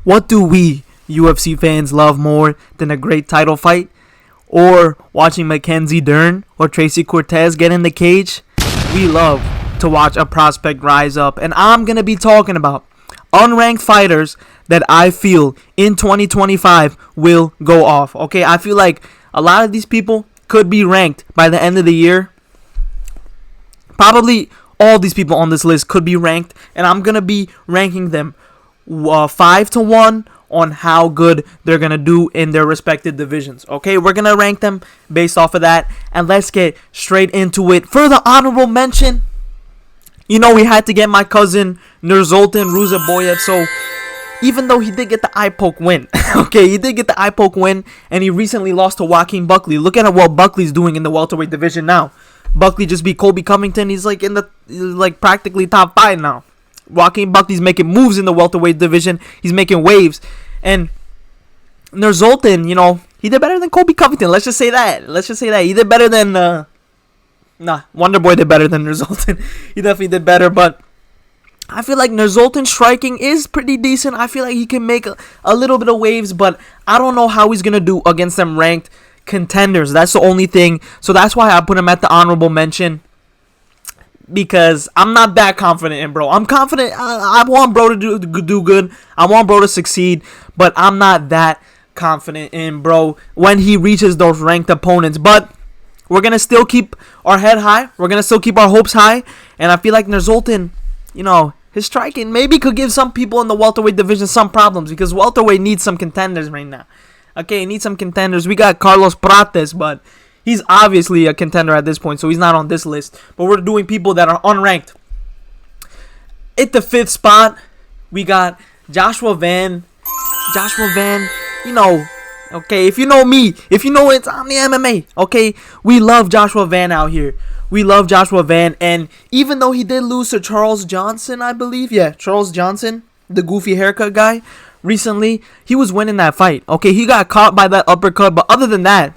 What do we UFC fans love more than a great title fight? Or watching Mackenzie Dern or Tracy Cortez get in the cage? We love to watch a prospect rise up. And I'm going to be talking about unranked fighters that I feel in 2025 will go off. Okay, I feel like a lot of these people could be ranked by the end of the year. Probably all these people on this list could be ranked, and I'm going to be ranking them 5-1 on how good they're going to do in their respective divisions. Okay, we're going to rank them based off of that, and let's get straight into it. For the honorable mention, we had to get my cousin Nursultan Ruzaboyev, so even though he did get the eye poke win, okay, he did get the eye poke win, and he recently lost to Joaquin Buckley. Look at what Buckley's doing in the welterweight division now. Buckley just beat Colby Covington. He's in the practically top 5 now. Joaquin Buckley's making moves in the welterweight division. He's making waves. And Nursultan, he did better than Colby Covington. Let's just say that. He did better than Wonder Boy did better than Nursultan. He definitely did better, but I feel like Nursultan's striking is pretty decent. I feel like he can make a little bit of waves, but I don't know how he's going to do against them ranked contenders. That's the only thing. So that's why I put him at the honorable mention, because I'm not that confident in bro. I'm confident. I want bro to do good. I want bro to succeed, but I'm not that confident in bro when he reaches those ranked opponents. But we're going to still keep our head high. We're going to still keep our hopes high. And I feel like Nursultan, his striking maybe could give some people in the welterweight division some problems, because welterweight needs some contenders right now. Okay, he needs some contenders. We got Carlos Prates, but he's obviously a contender at this point, so he's not on this list. But we're doing people that are unranked. At the 5th spot, we got Joshua Van. Okay, if you know me, if you know it's on the MMA, okay, we love Joshua Van out here. We love Joshua Van, and even though he did lose to Charles Johnson, I believe, Charles Johnson, the goofy haircut guy, recently, he was winning that fight. Okay, he got caught by that uppercut, but other than that,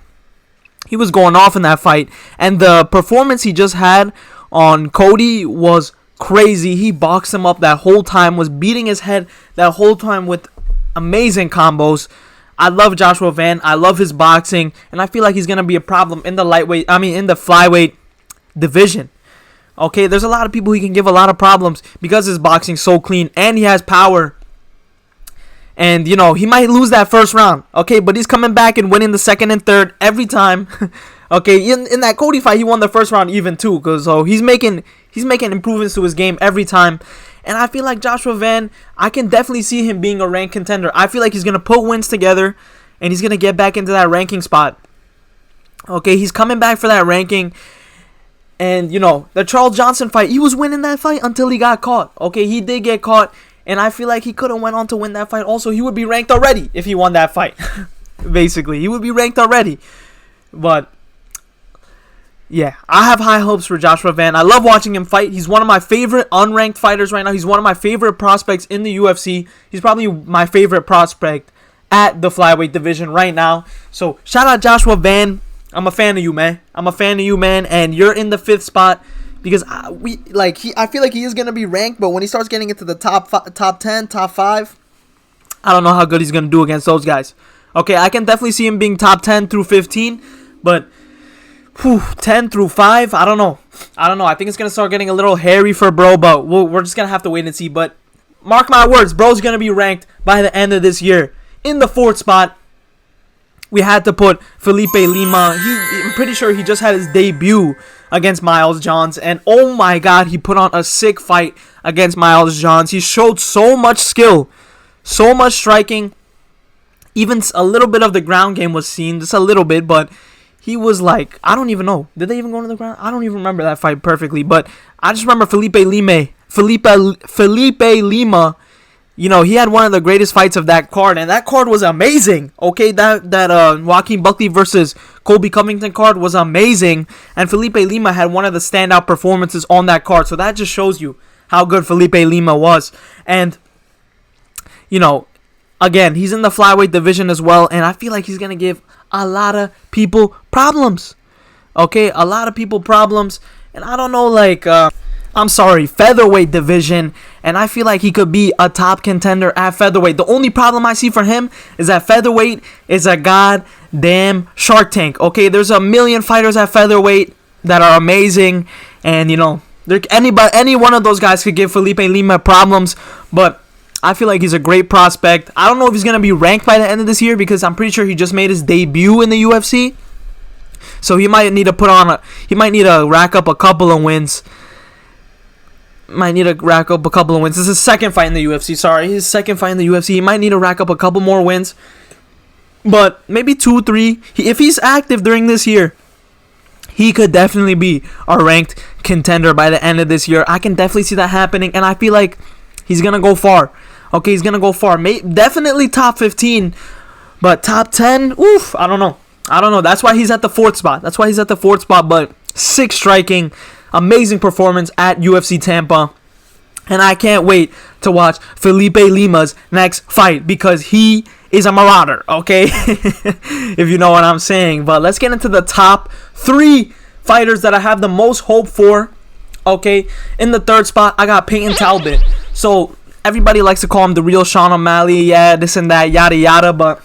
he was going off in that fight. And the performance he just had on Cody was crazy. He boxed him up that whole time, was beating his head that whole time with amazing combos. I love Joshua Van. I love his boxing, and I feel like he's going to be a problem in the flyweight division. Okay, there's a lot of people he can give a lot of problems because his boxing's so clean and he has power. And, he might lose that first round, okay? But he's coming back and winning the second and third every time. Okay, in that Cody fight, he won the first round even too. So he's making improvements to his game every time. And I feel like Joshua Van, I can definitely see him being a ranked contender. I feel like he's going to put wins together and he's going to get back into that ranking spot. Okay, he's coming back for that ranking. And, the Charles Johnson fight, he was winning that fight until he got caught. Okay, he did get caught. And I feel like he could have went on to win that fight. Also, he would be ranked already if he won that fight. Basically, he would be ranked already. But, yeah, I have high hopes for Joshua Van. I love watching him fight. He's one of my favorite unranked fighters right now. He's one of my favorite prospects in the UFC. He's probably my favorite prospect at the flyweight division right now. So, shout out Joshua Van. I'm a fan of you, man. And you're in the 5th spot. Because I feel like he is going to be ranked, but when he starts getting into the top 10, top 5, I don't know how good he's going to do against those guys. Okay, I can definitely see him being top 10 through 15, but 10 through 5, I don't know. I think it's going to start getting a little hairy for bro, but we're just going to have to wait and see. But mark my words, bro's going to be ranked by the end of this year. In the 4th spot, we had to put Felipe Lima. I'm pretty sure he just had his debut against Miles Johns. And oh my god, he put on a sick fight against Miles Johns. He showed so much skill, so much striking. Even a little bit of the ground game was seen, just a little bit. But he was I don't even know. Did they even go to the ground? I don't even remember that fight perfectly. But I just remember Felipe Lima. He had one of the greatest fights of that card, and that card was amazing. Okay, that Joaquin Buckley versus Colby Covington card was amazing, and Felipe Lima had one of the standout performances on that card. So that just shows you how good Felipe Lima was. And again, he's in the flyweight division as well, and I feel like he's gonna give a lot of people problems. Okay, a lot of people problems, and I don't know, featherweight division. and I feel like he could be a top contender at featherweight. The only problem I see for him is that featherweight is a goddamn Shark Tank. Okay, there's a million fighters at featherweight that are amazing, and you know, any one of those guys could give Felipe Lima problems, but I feel like he's a great prospect. I don't know if he's gonna be ranked by the end of this year because I'm pretty sure he just made his debut in the UFC. So he might need to rack up a couple of wins. This is his second fight in the UFC. Sorry, his second fight in the UFC. He might need to rack up a couple more wins, but maybe 2, 3. If he's active during this year, he could definitely be a ranked contender by the end of this year. I can definitely see that happening, and I feel like he's gonna go far. Okay, he's gonna go far. Definitely top 15, but top 10. Oof, I don't know. That's why he's at the fourth spot. But sick striking, amazing performance at UFC Tampa. And I can't wait to watch Felipe Lima's next fight because he is a marauder, okay? If you know what I'm saying. But let's get into the top 3 fighters that I have the most hope for, okay? In the third spot, I got Payton Talbot. So everybody likes to call him the real Sean O'Malley, yeah, this and that, yada yada, but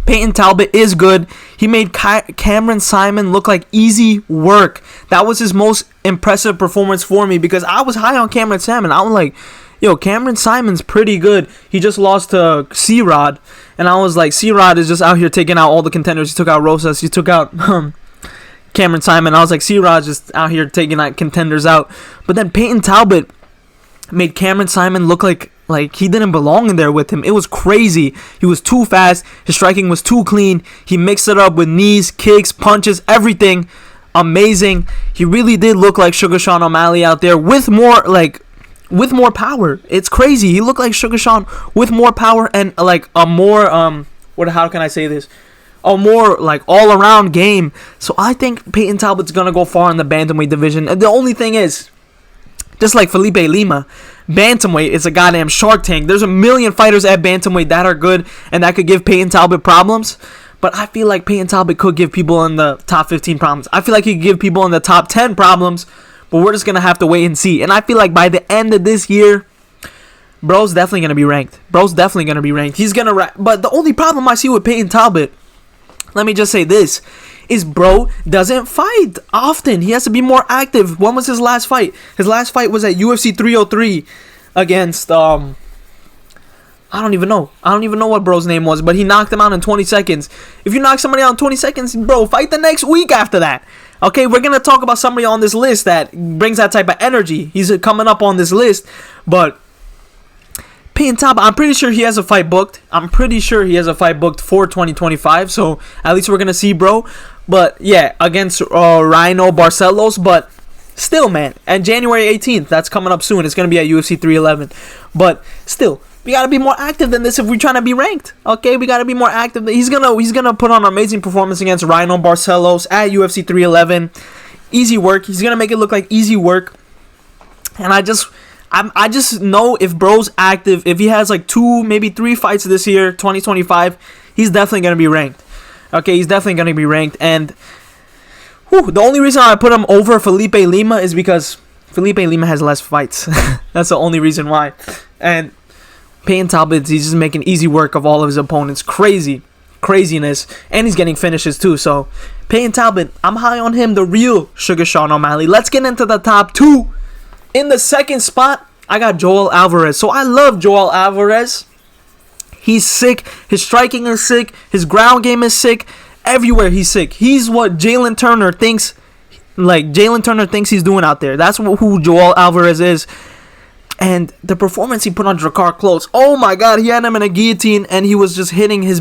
Payton Talbot is good. He made Cameron Simon look like easy work. That was his most impressive performance for me because I was high on Cameron Simon. I was like, yo, Cameron Simon's pretty good. He just lost to C-Rod, and I was like, C-Rod is just out here taking out all the contenders. He took out Rosas. He took out Cameron Simon. I was like, C-Rod's just out here taking that contenders out. But then Payton Talbot made Cameron Simon look like he didn't belong in there with him. It was crazy. He was too fast. His striking was too clean. He mixed it up with knees, kicks, punches, everything. Amazing. He really did look like Sugar Sean O'Malley out there with more power. It's crazy. He looked like Sugar Sean with more power and like a more how can I say this? A more like all-around game. So I think Payton Talbot's gonna go far in the bantamweight division. And the only thing is, just like Felipe Lima, bantamweight is a goddamn Shark Tank. There's a million fighters at bantamweight that are good and that could give Payton Talbot problems. But I feel like Payton Talbot could give people in the top 15 problems. I feel like he could give people in the top 10 problems. But we're just going to have to wait and see. And I feel like by the end of this year, bro's definitely going to be ranked. He's going to But the only problem I see with Payton Talbot, let me just say this, is bro doesn't fight often. He has to be more active. When was his last fight? His last fight was at UFC 303 against I don't even know what bro's name was, but he knocked him out in 20 seconds. If you knock somebody out in 20 seconds, bro, fight the next week after that. Okay, we're gonna talk about somebody on this list that brings that type of energy. He's coming up on this list, but Payton Talbot, I'm pretty sure he has a fight booked. For 2025, so at least we're going to see, bro. But, yeah, against Rhino Barcelos, but still, man. And January 18th, that's coming up soon. It's going to be at UFC 311. But still, we got to be more active than this if we're trying to be ranked. Okay, we got to be more active. He's gonna put on an amazing performance against Rhino Barcelos at UFC 311. Easy work. He's going to make it look like easy work. And I just know if bro's active, if he has like 2, maybe 3 fights this year, 2025, he's definitely going to be ranked. Okay, he's definitely going to be ranked. And the only reason I put him over Felipe Lima is because Felipe Lima has less fights. That's the only reason why. And Payton Talbot, he's just making easy work of all of his opponents. Craziness. And he's getting finishes too. So, Payton Talbot, I'm high on him, the real Sugar Sean O'Malley. Let's get into the top 2. In the second spot, I got Joel Alvarez. So I love Joel Alvarez. He's sick. His striking is sick. His ground game is sick. Everywhere he's sick. He's what Jalen Turner thinks he's doing out there. That's who Joel Alvarez is. And the performance he put on Drakkar Klose. Oh my God, he had him in a guillotine and he was just hitting his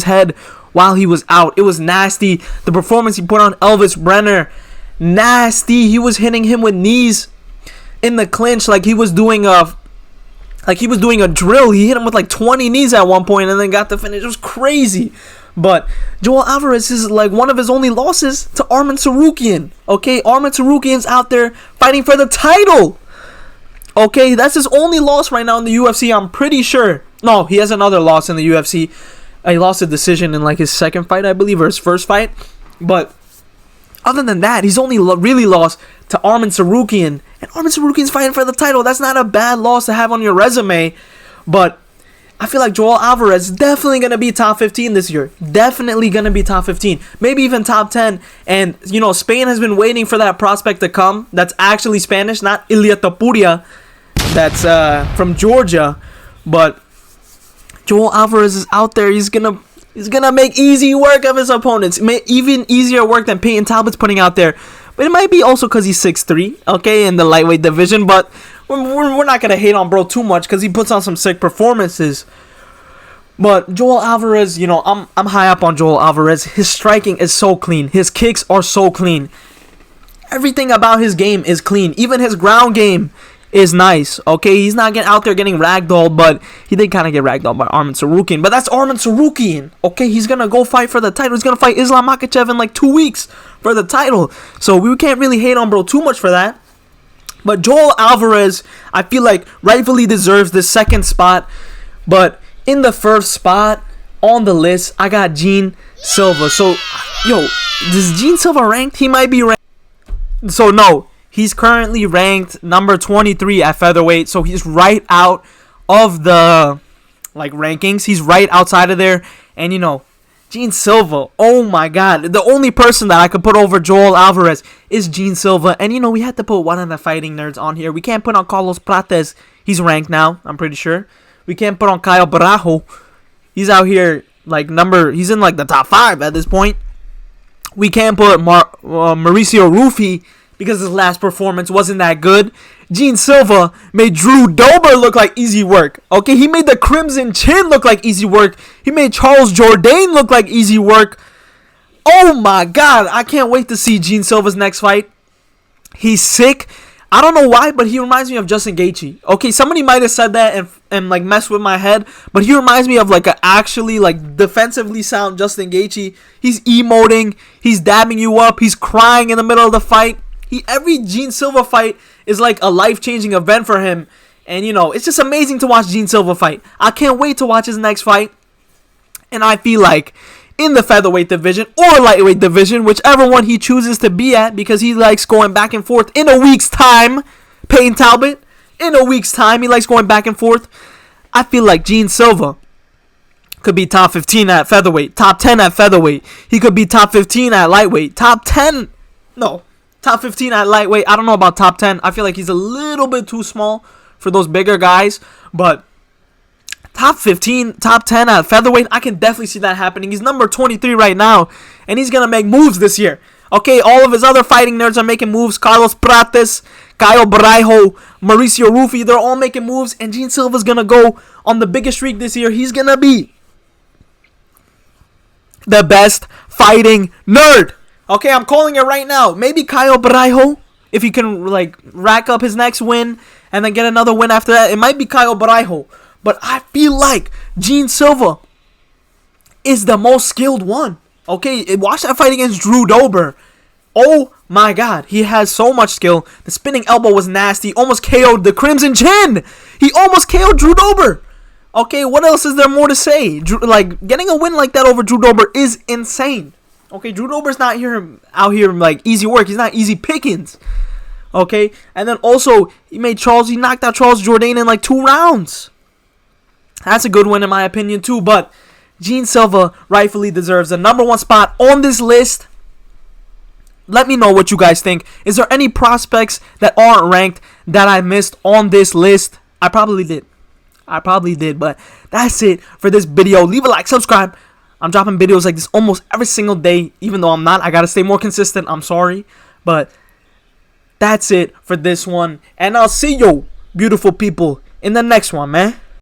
head while he was out. It was nasty. The performance he put on Elvis Brenner, nasty. He was hitting him with knees in the clinch like he was doing a drill. He hit him with like 20 knees at one point and then got the finish. It was crazy. But Joel Alvarez is like one of his only losses to Arman Tsarukyan. Okay, Arman Tsarukyan's out there fighting for the title. Okay, that's his only loss right now in the UFC, I'm pretty sure. No, he has another loss in the UFC. He lost a decision in like his second fight, I believe, or his first fight. But other than that, he's only really lost to Arman Tsarukyan. And Arman Tsarukyan's fighting for the title. That's not a bad loss to have on your resume. But I feel like Joel Alvarez is definitely going to be top 15 this year. Definitely going to be top 15. Maybe even top 10. And, you know, Spain has been waiting for that prospect to come. That's actually Spanish, not Ilia Topuria. That's from Georgia. But Joel Alvarez is out there. He's gonna make easy work of his opponents. Even easier work than Payton Talbot's putting out there. But it might be also because he's 6'3", okay, in the lightweight division. But we're not going to hate on bro too much because he puts on some sick performances. But Joel Alvarez, you know, I'm high up on Joel Alvarez. His striking is so clean. His kicks are so clean. Everything about his game is clean. Even his ground game is nice, okay? He's not getting out there getting ragdolled, but he did kind of get ragdolled by Arman Tsarukyan. But that's Arman Tsarukyan, okay? He's going to go fight for the title. He's going to fight Islam Makhachev in like 2 weeks for the title. So we can't really hate on bro too much for that. But Joel Alvarez, I feel like rightfully deserves the second spot. But in the first spot on the list, I got Gene Silva. So, yo, is Gene Silva ranked? He might be ranked. So, no. He's currently ranked number 23 at featherweight, so he's right out of the rankings. He's right outside of there. And you know, Gene Silva, oh my god, the only person that I could put over Joel Alvarez is Gene Silva. And you know, we had to put one of the fighting nerds on here. We can't put on Carlos Prates. He's ranked now, I'm pretty sure. We can't put on Kyle Barajo. He's out here he's in the top 5 at this point. We can't put Mauricio Rufy because his last performance wasn't that good. Gene Silva made Drew Dober look like easy work. Okay, he made the Crimson Chin look like easy work. He made Charles Jourdain look like easy work. Oh my god, I can't wait to see Gene Silva's next fight. He's sick. I don't know why, but he reminds me of Justin Gaethje. Okay, somebody might have said that and messed with my head, but he reminds me of a actually defensively sound Justin Gaethje. He's emoting, he's dabbing you up, he's crying in the middle of the fight. Every Gene Silva fight is like a life-changing event for him. And, you know, it's just amazing to watch Gene Silva fight. I can't wait to watch his next fight. And I feel like in the featherweight division or lightweight division, whichever one he chooses to be at, because he likes going back and forth in a week's time, Payton Talbot, in a week's time, he likes going back and forth. I feel like Gene Silva could be top 15 at featherweight, top 10 at featherweight. He could be top 15 at lightweight, top 15 at lightweight. I don't know about top 10. I feel like he's a little bit too small for those bigger guys. But top 15, top 10 at featherweight, I can definitely see that happening. He's number 23 right now, and he's going to make moves this year. Okay, all of his other fighting nerds are making moves. Carlos Prates, Caio Barajo, Mauricio Rufy, they're all making moves. And Gene Silva's going to go on the biggest streak this year. He's going to be the best fighting nerd. Okay, I'm calling it right now. Maybe Caio Barajo, if he can rack up his next win and then get another win after that. It might be Caio Barajo. But I feel like Gene Silva is the most skilled one. Okay, watch that fight against Drew Dober. Oh my god, he has so much skill. The spinning elbow was nasty. Almost KO'd the Crimson Chin. He almost KO'd Drew Dober. Okay, what else is there more to say? Getting a win like that over Drew Dober is insane. Okay, Drew Dober's not out here easy work. He's not easy pickings. Okay, and then also he knocked out Charles Jourdain in 2 rounds. That's a good win in my opinion too. But Gene Silva rightfully deserves the number 1 spot on this list. Let me know what you guys think. Is there any prospects that aren't ranked that I missed on this list? I probably did, but that's it for this video. Leave a like, subscribe. I'm dropping videos like this almost every single day, even though I'm not. I gotta stay more consistent. I'm sorry. But that's it for this one. And I'll see you, beautiful people, in the next one, man.